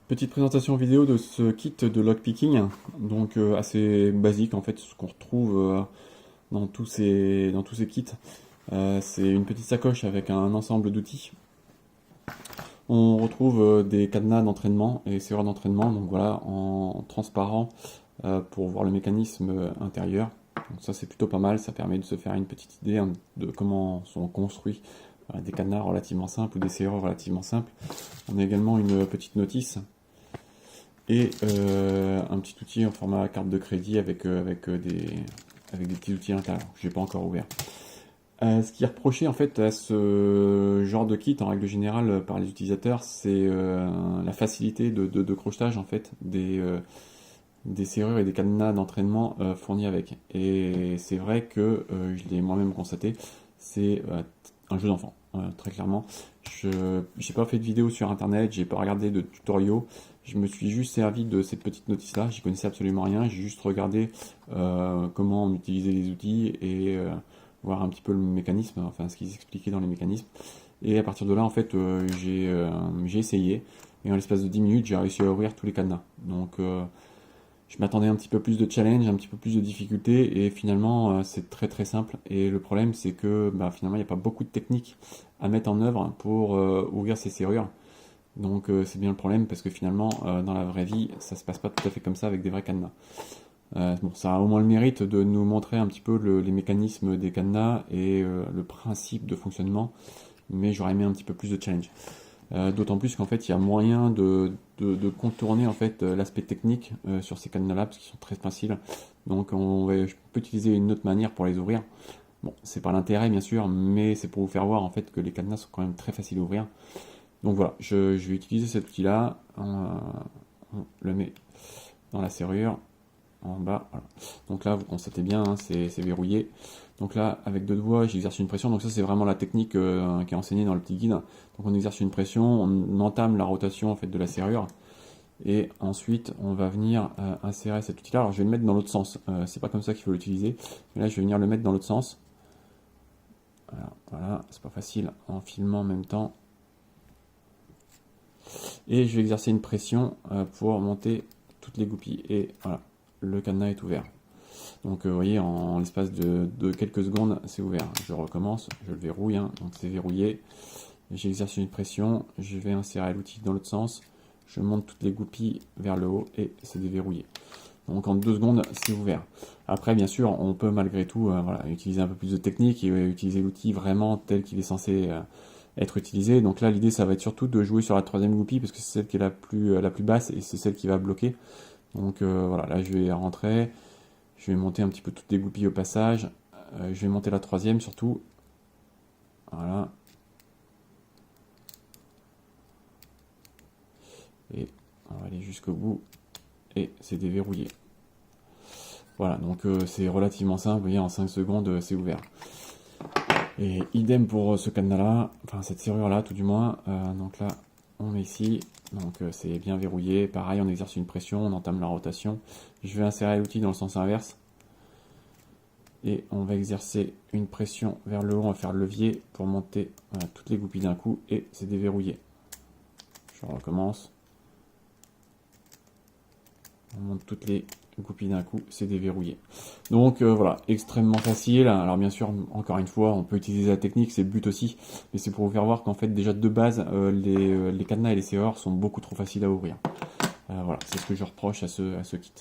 Petite présentation vidéo de ce kit de lockpicking, donc assez basique en fait, ce qu'on retrouve dans tous ces kits. C'est une petite sacoche avec un ensemble d'outils. On retrouve des cadenas d'entraînement et serrures d'entraînement, donc voilà, en transparent pour voir le mécanisme intérieur. Donc ça c'est plutôt pas mal, ça permet de se faire une petite idée de comment sont construits des cadenas relativement simples ou des serrures relativement simples. On a également une petite notice et un petit outil en format carte de crédit avec des petits outils à l'intérieur que je n'ai pas encore ouvert. Ce qui est reproché en fait à ce genre de kit en règle générale par les utilisateurs, c'est la facilité de crochetage en fait des serrures et des cadenas d'entraînement fournis avec. Et c'est vrai que je l'ai moi-même constaté, c'est un jeu d'enfant, très clairement. Je n'ai pas fait de vidéo sur internet, j'ai pas regardé de tutoriaux, je me suis juste servi de cette petite notice là, j'y connaissais absolument rien, j'ai juste regardé comment on utilisait les outils et voir un petit peu le mécanisme, enfin ce qu'ils expliquaient dans les mécanismes. Et à partir de là, en fait, j'ai essayé, et en l'espace de 10 minutes, j'ai réussi à ouvrir tous les cadenas. Donc je m'attendais un petit peu plus de challenge, un petit peu plus de difficulté, et finalement c'est très très simple. Et le problème c'est que finalement il n'y a pas beaucoup de techniques à mettre en œuvre pour ouvrir ces serrures. Donc c'est bien le problème parce que finalement dans la vraie vie ça se passe pas tout à fait comme ça avec des vrais cadenas. Bon, ça a au moins le mérite de nous montrer un petit peu les mécanismes des cadenas et le principe de fonctionnement, mais j'aurais aimé un petit peu plus de challenge. D'autant plus qu'en fait il y a moyen de contourner en fait l'aspect technique sur ces cadenas là parce qu'ils sont très faciles. Donc je peux utiliser une autre manière pour les ouvrir. Bon, c'est pas l'intérêt bien sûr, mais c'est pour vous faire voir en fait que les cadenas sont quand même très faciles à ouvrir. Donc voilà, je vais utiliser cet outil là, on le met dans la serrure en bas, voilà. Donc là vous constatez bien, hein, c'est verrouillé. Donc là avec deux doigts j'exerce une pression, donc ça c'est vraiment la technique qui est enseignée dans le petit guide. Donc on exerce une pression, on entame la rotation en fait de la serrure et ensuite on va venir insérer cet outil là. Alors je vais le mettre dans l'autre sens, c'est pas comme ça qu'il faut l'utiliser, mais là je vais venir le mettre dans l'autre sens. Voilà, c'est pas facile en filmant en même temps. Et je vais exercer une pression pour monter toutes les goupilles et voilà, le cadenas est ouvert. Donc vous voyez, en l'espace de quelques secondes, c'est ouvert. Je recommence, je le verrouille, hein, donc c'est verrouillé. J'exerce une pression, je vais insérer l'outil dans l'autre sens, je monte toutes les goupilles vers le haut et c'est déverrouillé. Donc en 2 secondes, c'est ouvert. Après, bien sûr, on peut malgré tout voilà, utiliser un peu plus de technique et utiliser l'outil vraiment tel qu'il est censé être utilisé. Donc là, l'idée, ça va être surtout de jouer sur la troisième goupille parce que c'est celle qui est la plus basse et c'est celle qui va bloquer. Donc voilà, là, je vais rentrer. Je vais monter un petit peu toutes les goupilles au passage. Je vais monter la troisième surtout. Voilà. Et on va aller jusqu'au bout. Et c'est déverrouillé. Voilà, donc c'est relativement simple. Vous voyez, en 5 secondes, c'est ouvert. Et idem pour ce cadenas là, enfin cette serrure là tout du moins. Donc là, on met ici. Donc c'est bien verrouillé. Pareil, on exerce une pression, on entame la rotation. Je vais insérer l'outil dans le sens inverse. Et on va exercer une pression vers le haut, on va faire le levier pour monter toutes les goupilles d'un coup et c'est déverrouillé. Je recommence. On monte toutes les goupilles d'un coup, c'est déverrouillé. Donc voilà, extrêmement facile. Alors bien sûr, encore une fois, on peut utiliser la technique, c'est le but aussi, mais c'est pour vous faire voir qu'en fait déjà de base, les cadenas et les serrures sont beaucoup trop faciles à ouvrir. Voilà, c'est ce que je reproche à ce kit.